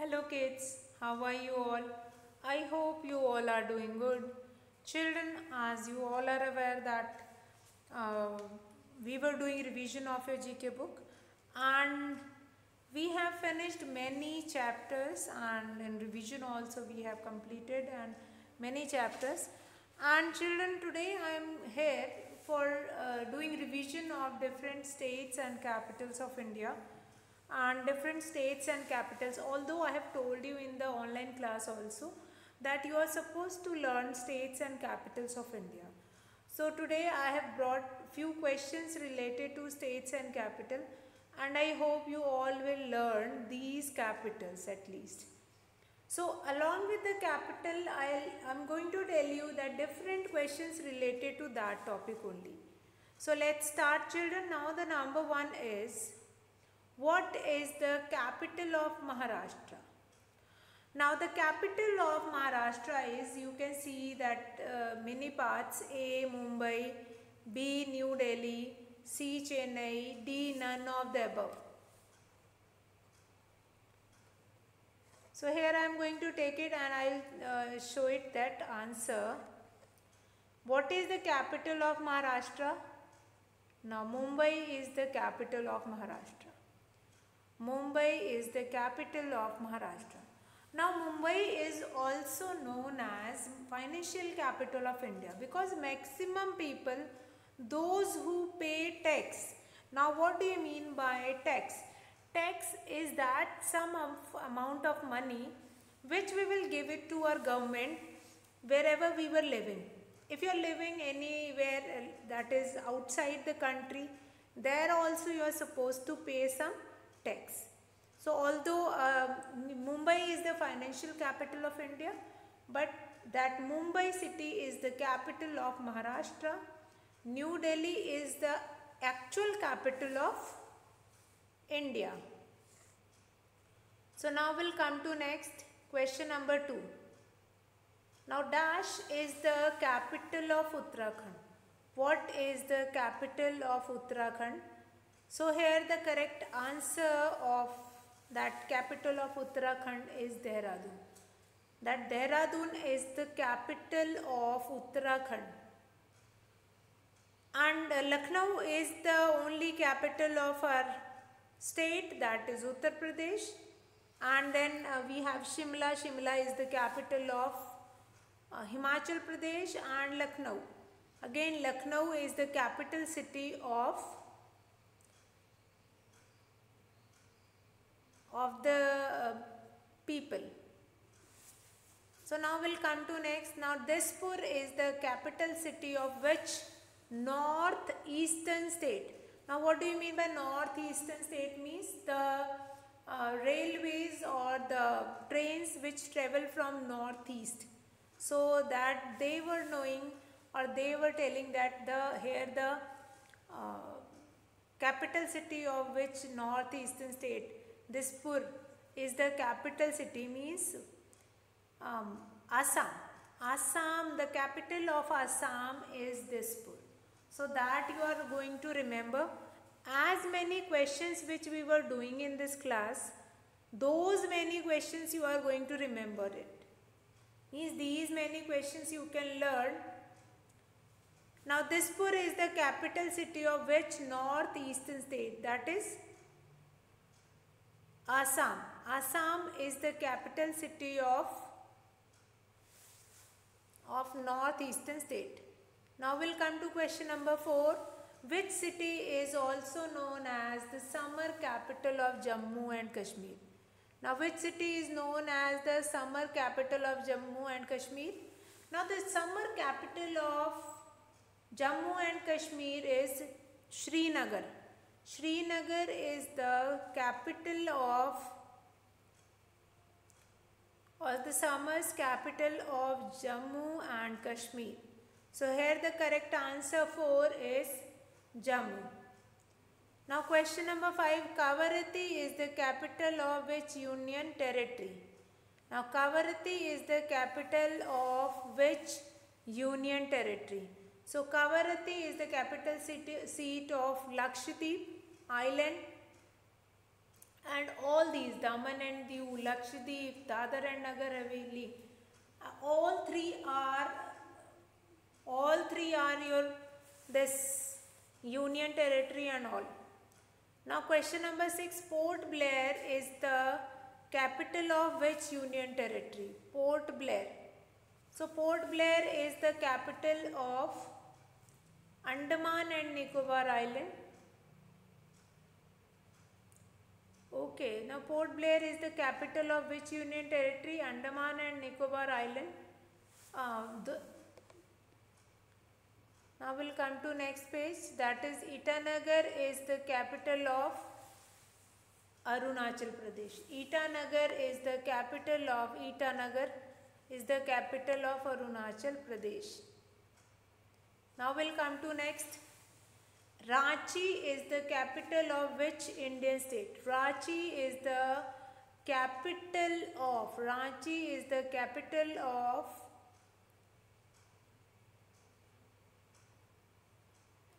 Hello kids, how are you all? I hope you all are doing good. Children, as you all are aware that uh, we were doing revision of your GK book and we have finished many chapters, and in revision also we have completed and many chapters. And children, today I am here for doing revision of different states and capitals of India and different states and capitals. Although I have told you in the online class also that you are supposed to learn states and capitals of India. So today I have brought few questions related to states and capital, and I hope you all will learn these capitals at least. So along with the capital, I'm going to tell you that different questions related to that topic only. So let's start, children. Now the number one is, what is the capital of Maharashtra? Now the capital of Maharashtra is, you can see that many parts: A. Mumbai, B. New Delhi, C. Chennai, D. None of the above. So here I am going to take it and I'll show it that answer. What is the capital of Maharashtra? Now Mumbai is the capital of Maharashtra. Mumbai is the capital of Maharashtra. Now Mumbai is also known as financial capital of India because maximum people, those who pay tax. Now what do you mean by tax? Tax is that some amount of money which we will give it to our government wherever we were living. If you are living anywhere that is outside the country, there also you are supposed to pay some tax. So although Mumbai is the financial capital of India, but that Mumbai city is the capital of Maharashtra. New Delhi is the actual capital of India. So now we'll come to next question number 2. Now dash is the capital of Uttarakhand. What is the capital of Uttarakhand? So here the correct answer of that capital of Uttarakhand is Dehradun. That Dehradun is the capital of Uttarakhand. And Lucknow is the only capital of our state, that is Uttar Pradesh. And then we have Shimla. Shimla is the capital of Himachal Pradesh, and Lucknow. Again, Lucknow is the capital city of the people. So now we'll come to next. Now Dispur is the capital city of which northeastern state? Now what do you mean by northeastern state? Means the railways or the trains which travel from northeast. So that they were knowing, or they were telling that the capital city of which northeastern state, Dispur, is the capital city, means Assam. Assam, the capital of Assam is Dispur. So that you are going to remember. As many questions which we were doing in this class, those many questions you are going to remember it. Means these many questions you can learn. Now Dispur is the capital city of which northeastern state? That is Assam. Assam is the capital city of northeastern state. Now we'll come to question number 4. Which city is also known as the summer capital of Jammu and Kashmir? Now which city is known as the summer capital of Jammu and Kashmir? Now the summer capital of Jammu and Kashmir is Srinagar. Srinagar is the capital of, or the summer's capital of Jammu and Kashmir. So here the correct answer 4 is Jammu. Now question number 5. Kavaratti is the capital of which union territory? Now Kavaratti is the capital of which union territory? So Kavaratti is the capital seat of Lakshadweep Island, and all these, Daman and Diu, Lakshadweep, Dadar and Nagar Haveli. All three are your this union territory and all. Now question number 6, Port Blair is the capital of which union territory? Port Blair. So Port Blair is the capital of Andaman and Nicobar Island. Okay, now Port Blair is the capital of which union territory? Andaman and Nicobar Island. Now we'll come to next page, that is Itanagar is the capital of Arunachal Pradesh. Itanagar is the capital of Arunachal Pradesh. Now we'll come to next. Ranchi is the capital of which Indian state? Ranchi is the capital of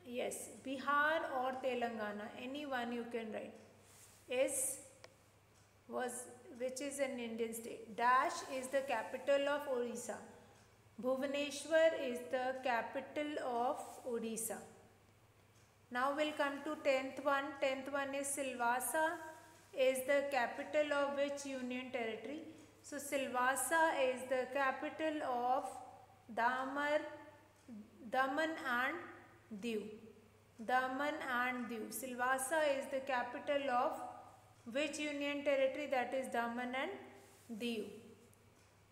yes, Bihar or Telangana, any one you can write. Which is an Indian state. Dash is the capital of Orissa. Bhubaneswar is the capital of Odisha. Now we'll come to 10th one. 10th one is Silvassa is the capital of which union territory? So Silvassa is the capital of Daman and Diu. Silvassa is the capital of which union territory? That is Daman and Diu.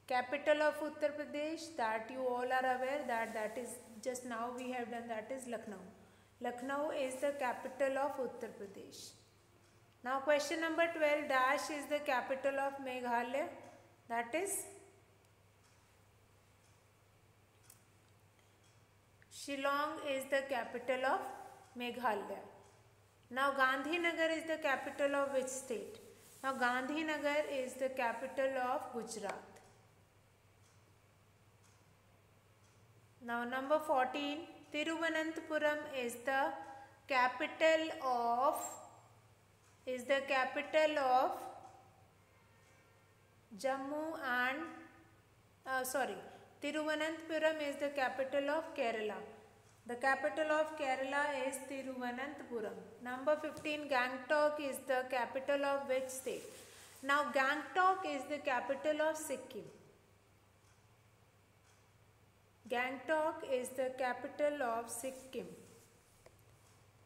Capital of Uttar Pradesh, that you all are aware that is just now we have done, that is Lucknow. Lucknow is the capital of Uttar Pradesh. Now question number 12, Dash is the capital of Meghalaya, that is Shillong is the capital of Meghalaya. Now Gandhinagar is the capital of which state? Now Gandhinagar is the capital of Gujarat. Now number 14, Thiruvananthapuram is the capital of Jammu and Thiruvananthapuram is the capital of Kerala. The capital of Kerala is Thiruvananthapuram. Number 15, Gangtok is the capital of which state? Now Gangtok is the capital of Sikkim. Gangtok is the capital of Sikkim.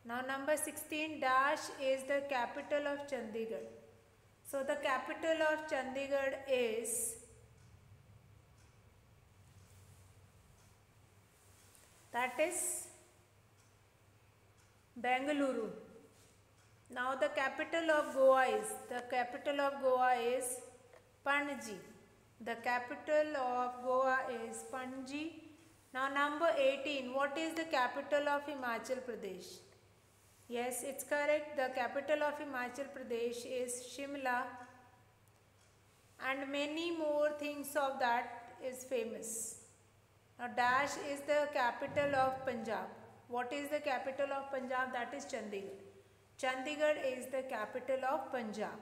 Now number 16, Dash is the capital of Chandigarh. So the capital of Chandigarh is, that is Bengaluru. Now the capital of Goa is Panji. The capital of Goa is Panji. Now number 18, what is the capital of Himachal Pradesh? Yes, it's correct. The capital of Himachal Pradesh is Shimla, and many more things of that is famous. Now Dash is the capital of Punjab. What is the capital of Punjab? That is Chandigarh. Chandigarh is the capital of Punjab.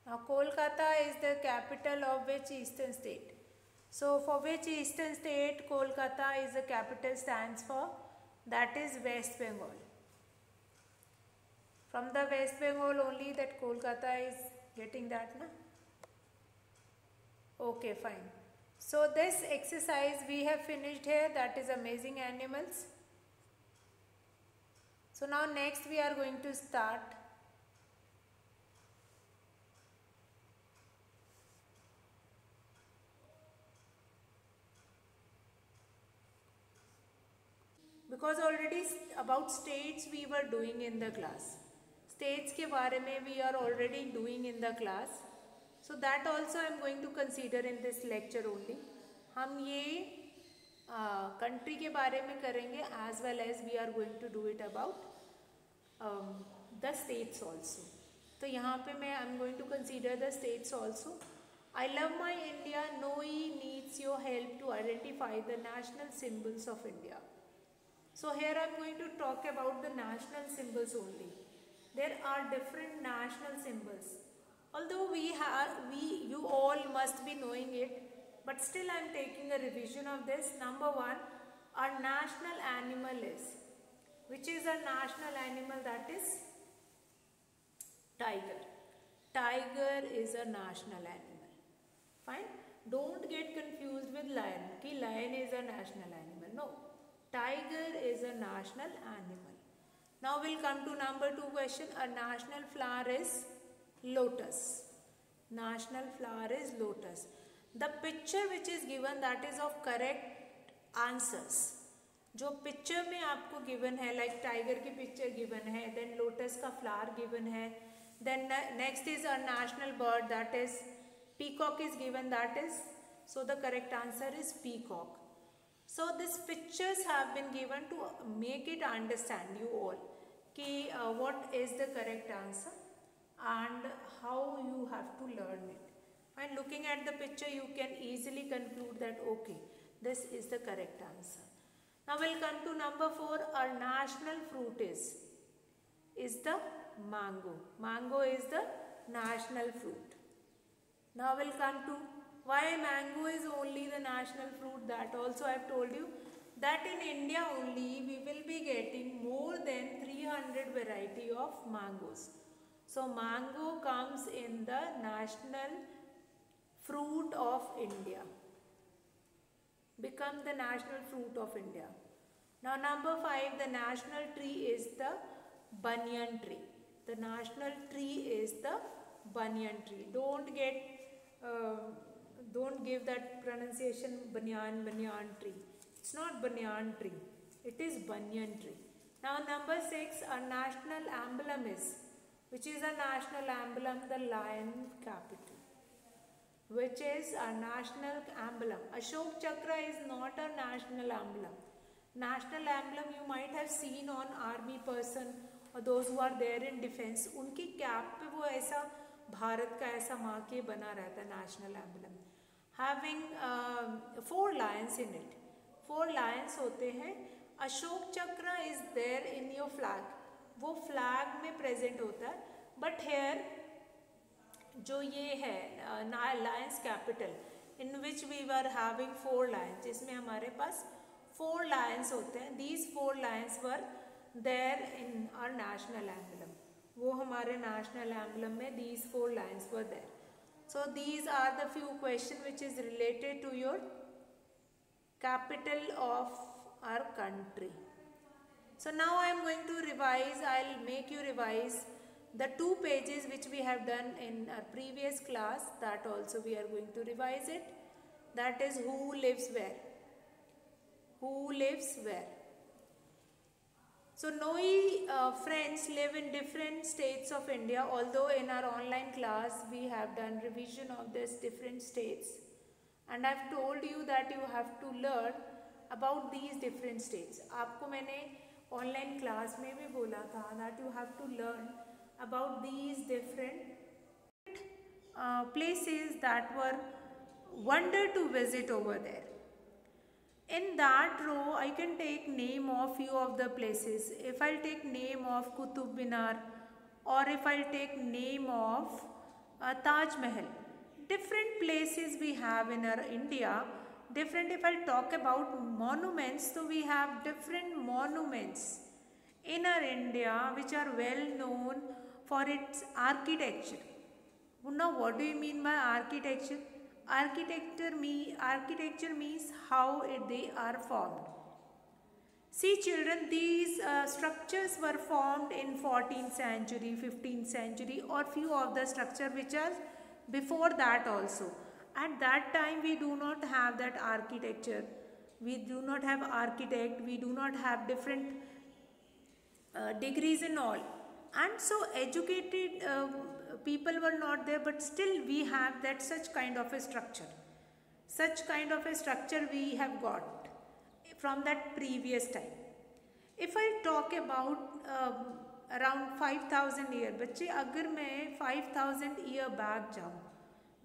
Now Kolkata is the capital of which eastern state? So for which eastern state Kolkata is the capital stands for? That is West Bengal. From the West Bengal only that Kolkata is getting that, na? Okay, fine. So this exercise we have finished here, that is amazing animals. So now next we are going to start because already about states we were doing in the class. States के बारे में we are already doing in the class. So that also I am going to consider in this lecture only. हम ये country के बारे में करेंगे as well as we are going to do it about the states also. तो यहाँ पे मैं I am going to consider the states also. I love my India. Noe needs your help to identify the national symbols of India. So here I am going to talk about the national symbols only. there are different national symbols. Although you all must be knowing it, but still I am taking a revision of this. Number one, our national animal is, which is our national animal? That is tiger. Tiger is a national animal. Fine. Don't get confused with lion. Ki lion is a national animal. No. Tiger is a national animal. Now we'll come to number 2 question. A national flower is lotus. National flower is lotus. The picture which is given, that is of correct answers. जो picture में आपको given है, like tiger की picture given है, then lotus का flower given है, then next is a national bird, that is peacock is given, that is, so the correct answer is peacock. So these pictures have been given to make it understand you all ki what is the correct answer and how you have to learn it. And looking at the picture you can easily conclude that okay, this is the correct answer. Now we'll come to number 4. Our national fruit is the mango. Mango is the national fruit. Now we'll come to why mango is only the national fruit. That also I have told you that in India only we will be getting more than 300 variety of mangoes. So mango comes in the national fruit of India. Become the national fruit of India. Now number 5, the national tree is the banyan tree. The national tree is the banyan tree. Don't give that pronunciation banyan tree. It's not banyan tree. It is banyan tree. Now number 6, our national emblem is, which is a national emblem? The lion capital, which is our national emblem. Ashok Chakra is not a national emblem. National emblem you might have seen on army person or those who are there in defense. उनकी cap पे वो ऐसा भारत का ऐसा माँ के बना रहता है national emblem, having 4 lions in it. 4 lions होते हैं. अशोक चक्र is there in your flag. वो flag में present होता है. But here जो ये है lions capital, in which we were having 4 lions, जिसमें हमारे पास 4 lions होते हैं. These 4 lions were there in our national emblem. वो हमारे national emblem में these 4 lions were there. So these are the few questions which is related to your capital of our country. So now I am going to revise. I'll make you revise the 2 pages which we have done in our previous class. That also we are going to revise it. That is who lives where. Who lives where. So Noi friends live in different states of India. Although in our online class we have done revision of these different states, and I've told you that you have to learn about these different states. आपको मैंने online class में भी बोला था that you have to learn about these different places that were wonder to visit over there. In that row, I can take name of few of the places. If I'll take name of Qutub Minar, or if I'll take name of Taj Mahal, different places we have in our India. Different. If I'll talk about monuments, so we have different monuments in our India which are well known for its architecture. Now, what do you mean by architecture? Architecture means how they are formed. See children, these structures were formed in 14th century, 15th century, or few of the structure which are before that also. At that time we do not have that architecture. We do not have architect. We do not have different degrees and all. And so educated people were not there, but still we have that such kind of a structure. Such kind of a structure we have got from that previous time. If I talk about around 5000 year, बच्चे अगर मैं 5000 year back जाऊँ,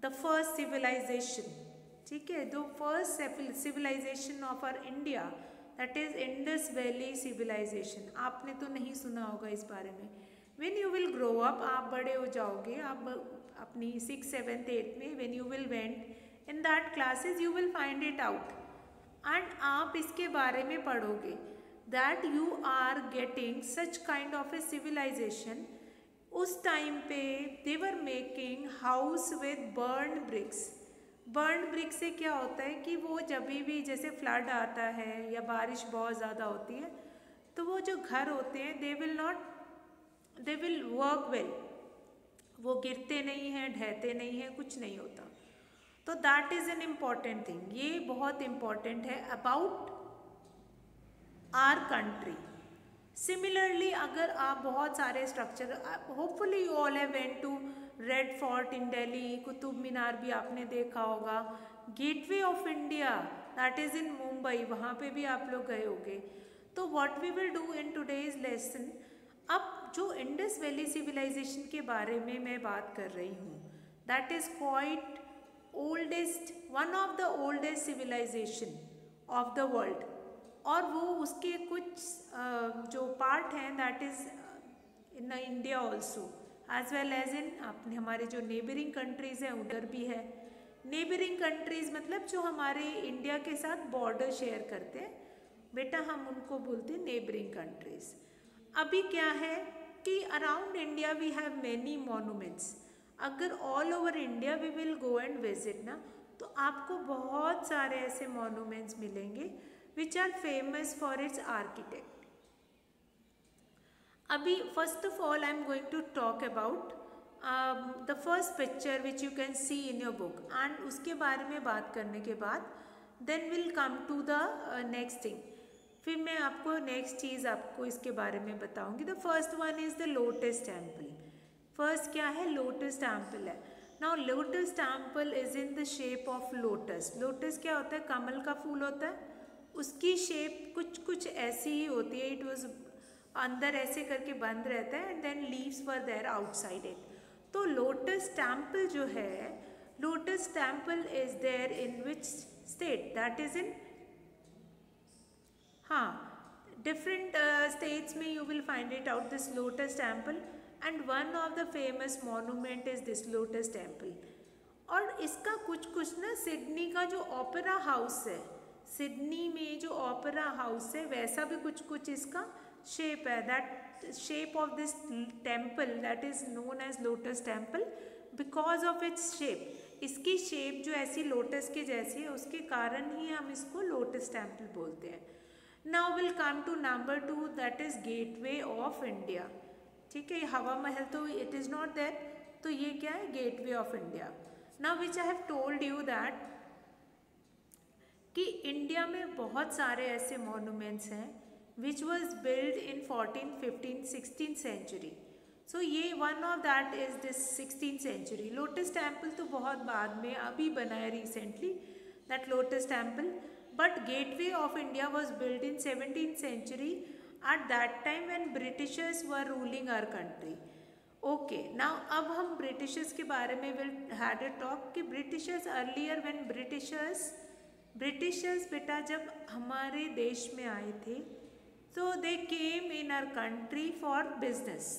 the first civilization, ठीक है, the first civilization of our India, that is Indus Valley civilization. आपने तो नहीं सुना होगा इस बारे में, when you will grow up, आप बड़े हो जाओगे, आप अपनी 6th 7th 8th में when you will went in that classes you will find it out and आप इसके बारे में पढ़ोगे that you are getting such kind of a civilisation. उस टाइम पे they were making house with burn bricks. Burn brick से क्या होता है कि वो जब भी जैसे फ्लड आता है या बारिश बहुत ज़्यादा होती है तो वो जो घर होते हैं दे विल वर्क वेल, वो गिरते नहीं हैं, ढहते नहीं हैं, कुछ नहीं होता। तो that is an important thing, ये बहुत इम्पॉर्टेंट है अबाउट आर कंट्री। सिमिलरली अगर आप बहुत सारे structure, hopefully you all have went to red fort in Delhi, Qutub Minar भी आपने देखा होगा, gateway of India that is in Mumbai, वहाँ पे भी आप लोग गए होंगे। तो what we will do in today's lesson, अब जो इंडस वैली सिविलाइजेशन के बारे में मैं बात कर रही हूँ that is quite oldest, one of the oldest civilisation of the world. और वो उसके कुछ जो पार्ट हैं that is in India also as well as in अपने हमारे जो नेबरिंग कंट्रीज़ हैं उधर भी है। नेबरिंग कंट्रीज़ मतलब जो हमारे इंडिया के साथ बॉर्डर शेयर करते हैं बेटा, हम उनको बोलते हैं नेबरिंग कंट्रीज़। अभी क्या है कि around India we have many monuments. अगर all over India we will go and visit ना, तो आपको बहुत सारे ऐसे मॉन्यूमेंट्स मिलेंगे which are famous for its architect. अभी first of all I am going to talk about the first picture which you can see in your book, and उसके बारे में बात करने के बाद then we'll come to the next thing। फिर मैं आपको नेक्स्ट चीज़ आपको इसके बारे में बताऊंगी। The first one is the lotus temple. First क्या है? लोटस टेम्पल है। Now lotus temple is in the shape of lotus. Lotus क्या होता है? कमल का फूल होता है, उसकी शेप कुछ ऐसी ही होती है। इट वॉज अंदर ऐसे करके बंद रहता है and then leaves were there outside it. तो लोटस टेम्पल जो है, Lotus Temple is there in which state? That is in, हाँ, डिफरेंट स्टेट्स में you will find it out this Lotus Temple and one of the famous monument is this Lotus Temple. और इसका कुछ ना Sydney का जो opera house है, Sydney में जो ओपेरा हाउस है वैसा भी कुछ इसका शेप है। That shape of this temple that is known as Lotus Temple because of its shape. इसकी शेप जो ऐसी लोटस के जैसी है उसके कारण ही हम इसको लोटस टेम्पल बोलते हैं। Now will come to number 2 that is Gateway of India. ठीक है, हवा महल तो इट इज़ नॉट देयर, तो ये क्या है? Gateway of India. Now which I have told you that कि इंडिया में बहुत सारे ऐसे मॉन्यूमेंट्स हैं which was build in 14th 15th 16th century. So ये one of that is this 16th century. Lotus temple तो बहुत बाद में अभी बना है recently, that lotus temple, but gateway of India was build in 17th century at that time when Britishers were ruling our country. Okay, now अब हम Britishers के बारे में विल हैड अ टॉक कि ब्रिटिशर्स अर्लियर व्हेन ब्रिटिशर्स बेटा जब हमारे देश में आए थे तो they came in our country for business.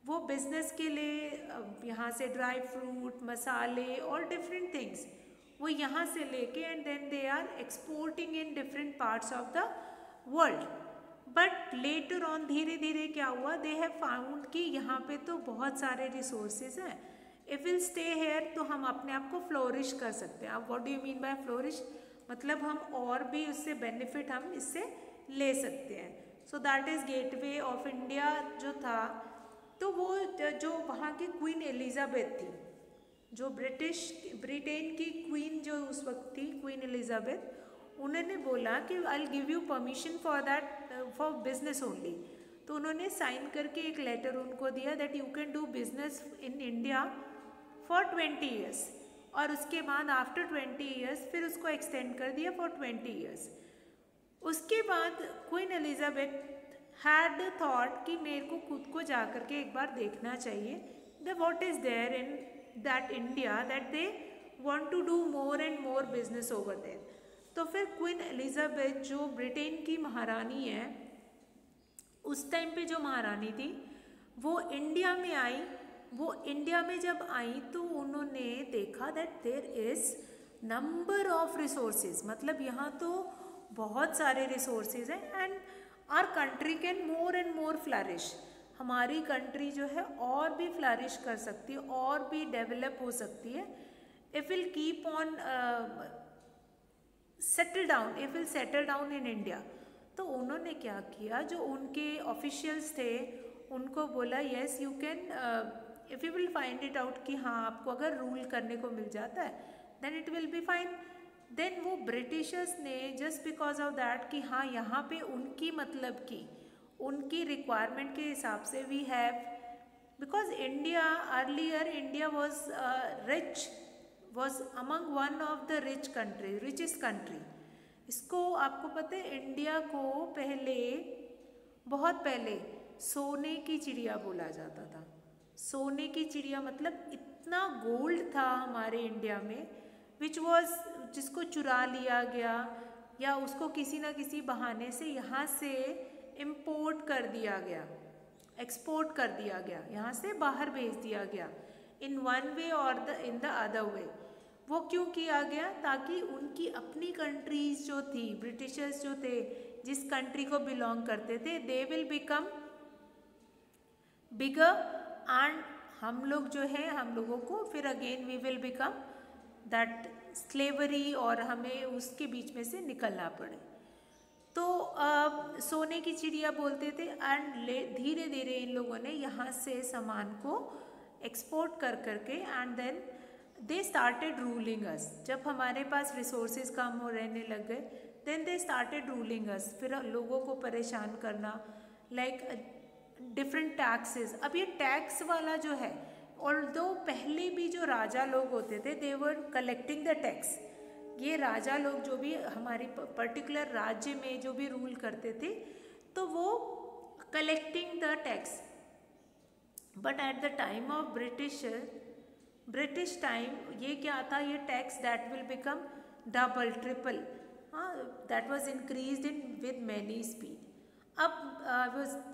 वो बिजनेस के लिए यहाँ से ड्राई फ्रूट, मसाले और डिफरेंट थिंग्स वो यहाँ से लेके and then they are exporting in different parts of the world. But later on धीरे धीरे क्या हुआ? दे हैव फाउंड कि यहाँ पे तो बहुत सारे रिसोर्सेज हैं, इफ विल स्टे हेयर तो हम अपने आप को फ्लोरिश कर सकते हैं। अब what do you mean by flourish? मतलब हम और भी उससे बेनिफिट हम इससे ले सकते हैं। So that is gateway of India जो था, तो वो जो वहाँ की क्वीन एलिजाबेथ थी, जो ब्रिटेन की क्वीन जो उस वक्त थी, क्वीन एलिजाबेथ, उन्होंने बोला कि I will give you permission for that for business only. तो उन्होंने साइन करके एक लेटर उनको दिया that you can do business in India for 20 years, और उसके बाद आफ्टर 20 ईयर्स फिर उसको एक्सटेंड कर दिया फॉर 20 ईयर्स। उसके बाद क्वीन एलिजाबेथ हैड थॉट कि मेरे को खुद को जा कर के एक बार देखना चाहिए the what is there in that India that they want to do more and more business over there. तो फिर क्वीन एलिजाबेथ जो ब्रिटेन की महारानी है, उस टाइम पे जो महारानी थी वो इंडिया में आई। वो इंडिया में जब आई तो उन्होंने देखा that there is number of resources, मतलब यहाँ तो बहुत सारे रिसोर्सेज हैं and our country can more and more flourish. हमारी कंट्री जो है और भी फ्लरिश कर सकती है, और भी डेवलप हो सकती है if will keep on settle down, if will settle down in India. तो उन्होंने क्या किया, जो उनके ऑफिशियल्स थे उनको बोला yes you can, if you will find it out कि हाँ आपको अगर रूल करने को मिल जाता है then it will be fine. Then वो ब्रिटिशर्स ने जस्ट बिकॉज ऑफ दैट कि हाँ यहाँ पे उनकी मतलब की उनकी रिक्वायरमेंट के हिसाब से we have, because India earlier India was rich, was among one of the rich country, richest country. इसको आपको पता है इंडिया को पहले, बहुत पहले सोने की चिड़िया बोला जाता था। सोने की चिड़िया मतलब इतना गोल्ड था हमारे इंडिया में विच वॉज, जिसको चुरा लिया गया या उसको किसी ना किसी बहाने से यहाँ से इम्पोर्ट कर दिया गया, एक्सपोर्ट कर दिया गया, यहाँ से बाहर भेज दिया गया इन वन वे और इन द अदर वे। वो क्यों किया गया, ताकि उनकी अपनी कंट्रीज जो थी, ब्रिटिशर्स जो थे जिस कंट्री को बिलोंग करते थे, they will become bigger and हम लोग जो है हम लोगों को फिर again we will become that slavery और हमें उसके बीच में से निकलना पड़े। तो सोने की चिड़िया बोलते थे एंड धीरे धीरे इन लोगों ने यहाँ से सामान को एक्सपोर्ट कर करके and then they started ruling us. जब हमारे पास रिसोर्सेज कम हो रहने लग गए then they started ruling us, फिर लोगों को परेशान करना लाइक डिफरेंट टैक्सेस। अब ये टैक्स वाला जो है, ऑल्दो पहले भी जो राजा लोग होते थे दे वर कलेक्टिंग द टैक्स, ये राजा लोग जो भी हमारी पर्टिकुलर राज्य में जो भी रूल करते थे तो वो collecting the tax. But at the time of British time ये क्या था, ये tax that will become double triple, हाँ that was increased in with many speed. अब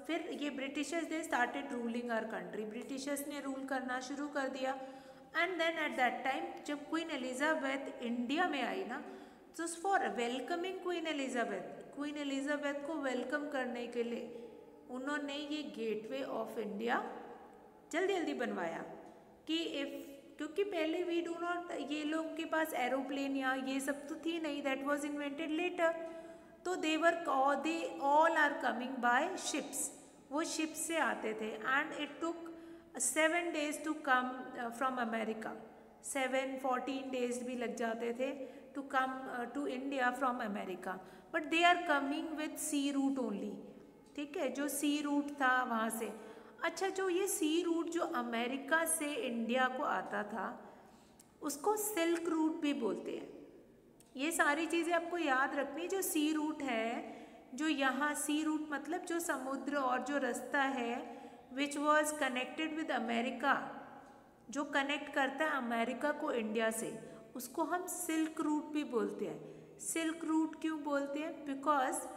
फिर ये Britishers they started ruling our country, Britishers ने रूल करना शुरू कर दिया। And then at that time जब क्वीन एलिजाबेथ इंडिया में आई ना, तो फॉर वेलकमिंग क्वीन एलिजाबेथ को वेलकम करने के लिए उन्होंने ये गेटवे ऑफ इंडिया जल्दी जल्दी बनवाया कि इफ, क्योंकि पहले वी डू नॉट, ये लोग के पास एरोप्लेन या ये सब तो थी नहीं, दैट वाज इन्वेंटेड लेटर। तो they all are coming by ships, वो शिप से आते थे and it took 7 days to come from America, 14 days भी लग जाते थे to come to India from America, but they are coming with sea route only, ठीक है, जो सी रूट था वहाँ से। अच्छा, जो ये सी रूट जो अमेरिका से इंडिया को आता था उसको सिल्क रूट भी बोलते हैं। ये सारी चीज़ें आपको याद रखनी। जो सी रूट है, जो यहाँ सी रूट मतलब जो समुद्र और जो रास्ता है which was connected with America, जो कनेक्ट करता है अमेरिका को इंडिया से, उसको हम सिल्क रूट भी बोलते हैं। सिल्क रूट क्यों बोलते हैं? बिकॉज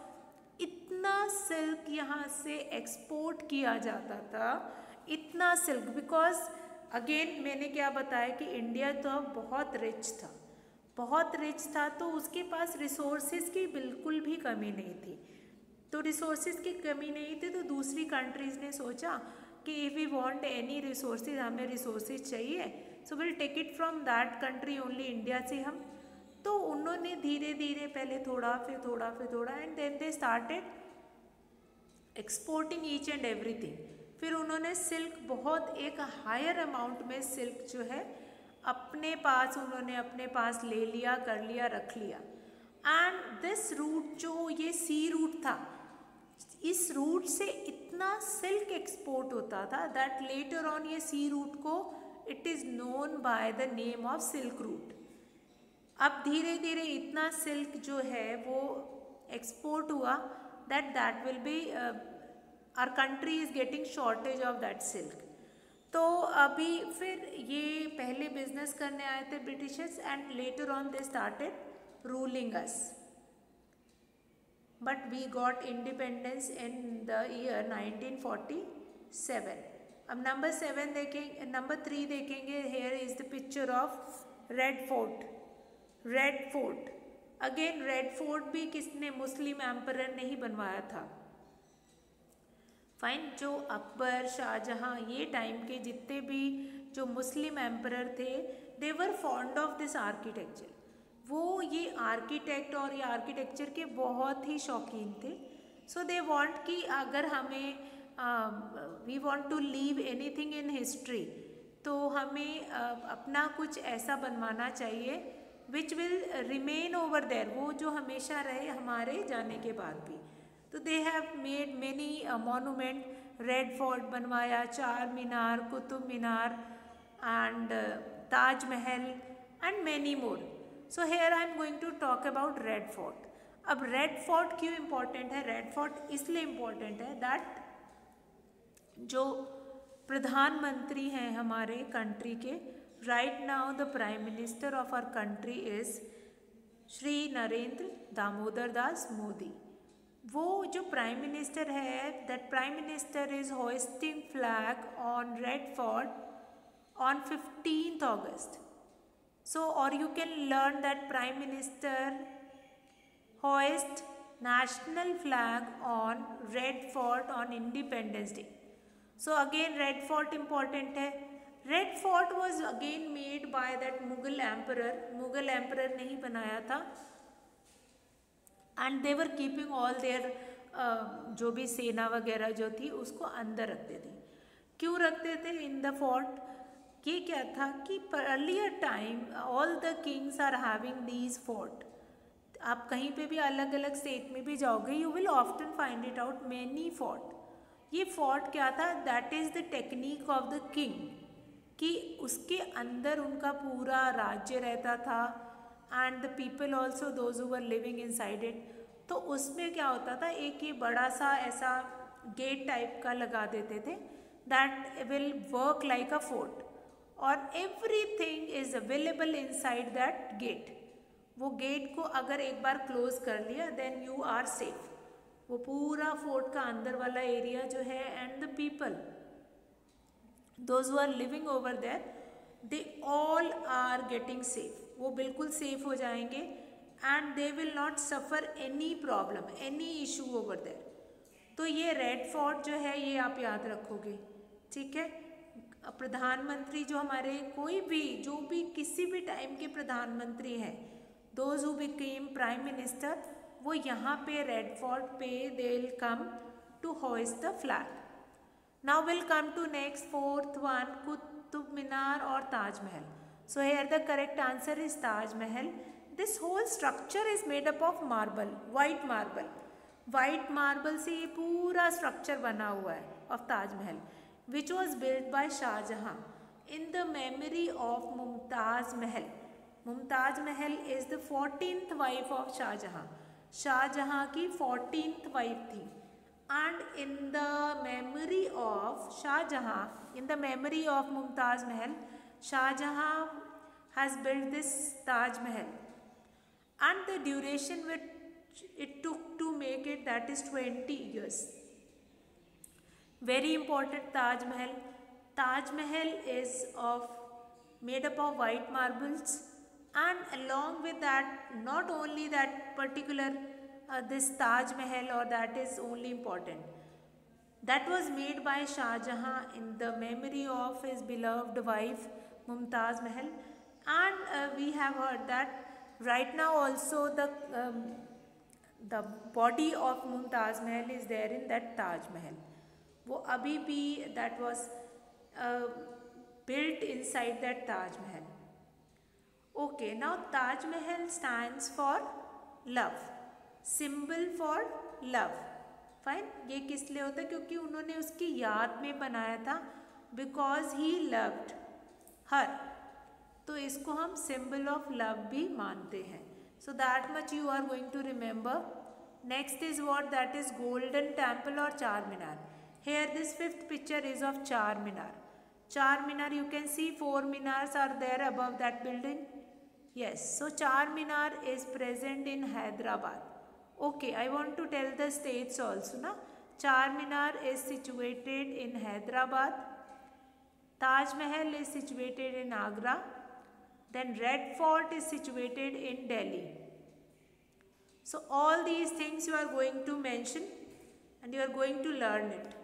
इतना सिल्क यहाँ से एक्सपोर्ट किया जाता था, इतना सिल्क, बिकॉज अगेन मैंने क्या बताया कि इंडिया तो बहुत रिच था, बहुत रिच था, तो उसके पास रिसोर्सेज की बिल्कुल भी कमी नहीं थी। तो रिसोर्सेज की कमी नहीं थी तो दूसरी कंट्रीज़ ने सोचा कि if we want any resources, हमें रिसोर्सेज चाहिए, so will take it from that country only, India से हम। तो उन्होंने धीरे धीरे पहले थोड़ा फिर थोड़ा फिर थोड़ा and then they started exporting each and everything. फिर उन्होंने सिल्क बहुत एक हायर अमाउंट में सिल्क जो है अपने पास, उन्होंने अपने पास ले लिया, कर लिया, रख लिया। एंड दिस रूट जो ये सी रूट था, इस रूट से इतना सिल्क एक्सपोर्ट होता था दैट लेटर ऑन ये सी रूट को it is known by the name of silk route. अब धीरे धीरे इतना सिल्क जो है वो एक्सपोर्ट हुआ that will be our country is getting shortage of that silk. तो अभी फिर ये पहले बिजनेस करने आए थे Britishers and later on they started ruling us, but we got independence in the year 1947 7. अब नंबर 7 देखेंगे, नंबर 3 देखेंगे. Here is the picture of Red Fort. Red Fort again, Red Fort भी किसने, मुस्लिम एम्परर ने ही बनवाया था. फाइन. जो अकबर, शाहजहां, ये टाइम के जितने भी जो मुस्लिम एम्परर थे, दे वर फॉन्ड ऑफ दिस आर्किटेक्चर. वो ये आर्किटेक्ट और ये आर्किटेक्चर के बहुत ही शौकीन थे. सो दे वांट कि अगर हमें we want to leave anything in history, तो हमें अपना कुछ ऐसा बनवाना चाहिए which will remain over there, वो जो हमेशा रहे हमारे जाने के बाद भी. तो they have made many monument. Red Fort बनवाया, Charminar, Qutub Minar and Taj Mahal and many more. So here I am going to talk about Red Fort. अब रेड फोर्ट क्यों इम्पोर्टेंट है? रेड फोर्ट इसलिए इम्पोर्टेंट है दैट जो प्रधानमंत्री हैं हमारे कंट्री के, right now the prime minister of our country is Shri Narendra Damodar Das Modi. वो जो प्राइम मिनिस्टर है, that prime minister is hoisting flag on red fort on 15th August. So, or you can learn that Prime Minister hoist national flag on Red Fort on Independence Day. So again, Red Fort important है. Red Fort was again made by that Mughal emperor. Mughal emperor ने ही बनाया था. And they were keeping all their जो भी सेना वगैरह जो थी उसको अंदर रखते थे. क्यों रखते थे इन द फोर्ट? ये क्या था कि earlier time all the kings are having these fort. आप कहीं पे भी अलग अलग स्टेट में भी जाओगे, you will often find it out many fort. ये फोर्ट क्या था? That is the technique of the king, कि उसके अंदर उनका पूरा राज्य रहता था and the people also those who were living inside it. तो उसमें क्या होता था, एक ये बड़ा सा ऐसा गेट टाइप का लगा देते थे that will work like a fort, और everything is available inside that gate. वो गेट को अगर एक बार क्लोज कर लिया देन यू आर सेफ. वो पूरा फोर्ट का अंदर वाला एरिया जो है and the people those who are living over there, they all are getting safe. वो बिल्कुल सेफ हो जाएंगे and they will not suffer any problem, any issue over there. तो ये रेड फोर्ट जो है ये आप याद रखोगे. ठीक है. प्रधानमंत्री जो हमारे कोई भी जो भी किसी भी टाइम के प्रधानमंत्री हैं, those who became prime minister, वो यहाँ पे रेड फोर्ट पे they will come to hoist the flag. Now will come to next fourth one, Qutub Minar और Taj Mahal. So here the correct answer is Taj Mahal. This whole structure is made up of marble, white marble. White marble से ये पूरा structure बना हुआ है of Taj Mahal, which was built by Shah Jahan in the memory of Mumtaz Mahal. Mumtaz Mahal is the 14th wife of Shah Jahan. Shah Jahan की 14th wife थी. And in the memory of Shah Jahan, in the memory of Mumtaz Mahal, Shah Jahan has built this Taj Mahal. And the duration which it took to make it, that is 20 years. Very important Taj Mahal. Taj Mahal is made up of white marbles, and along with that, not only that particular this Taj Mahal, or that is only important, that was made by Shah Jahan in the memory of his beloved wife Mumtaz Mahal. And we have heard that right now also the body of Mumtaz Mahal is there in that Taj Mahal. वो अभी भी that was built inside that Taj Mahal. Okay, now Taj Mahal stands for love, symbol for love. Fine. ये किस लिए होता है? क्योंकि उन्होंने उसकी याद में बनाया था, because he loved her. तो इसको हम symbol of love भी मानते हैं. So that much you are going to remember. Next is what? That is Golden Temple or Charminar. Here this fifth picture is of Charminar. Charminar, you can see 4 minars are there above that building. Yes, so Charminar is present in Hyderabad. Okay, I want to tell the states also na. Charminar is situated in Hyderabad. Taj Mahal is situated in Agra. Then Red Fort is situated in Delhi. So all these things you are going to mention and you are going to learn it.